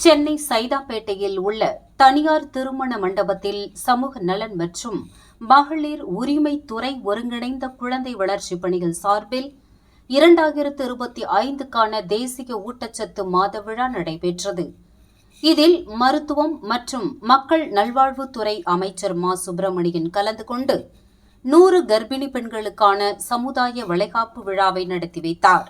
சென்னை சைதாப்பேட்டையில் உள்ள தனியார் திருமண மண்டபத்தில் சமூக நலன் மற்றும் மகளிர் உரிமை துறை ஒருங்கிணைந்த குழந்தை வளர்ச்சி பணிகள் சார்பில் 2025க்கான தேசிய ஊட்டச்சத்து மாத விழா நடைபெற்றது. இதில் மருத்துவம் மற்றும் மக்கள் நல்வாழ்வுத்துறை அமைச்சர் மா. சுப்பிரமணியன் கலந்து கொண்டு 100 கர்ப்பிணி பெண்களுக்கான சமுதாய வளைகாப்பு விழாவை நடத்தி வைத்தார்.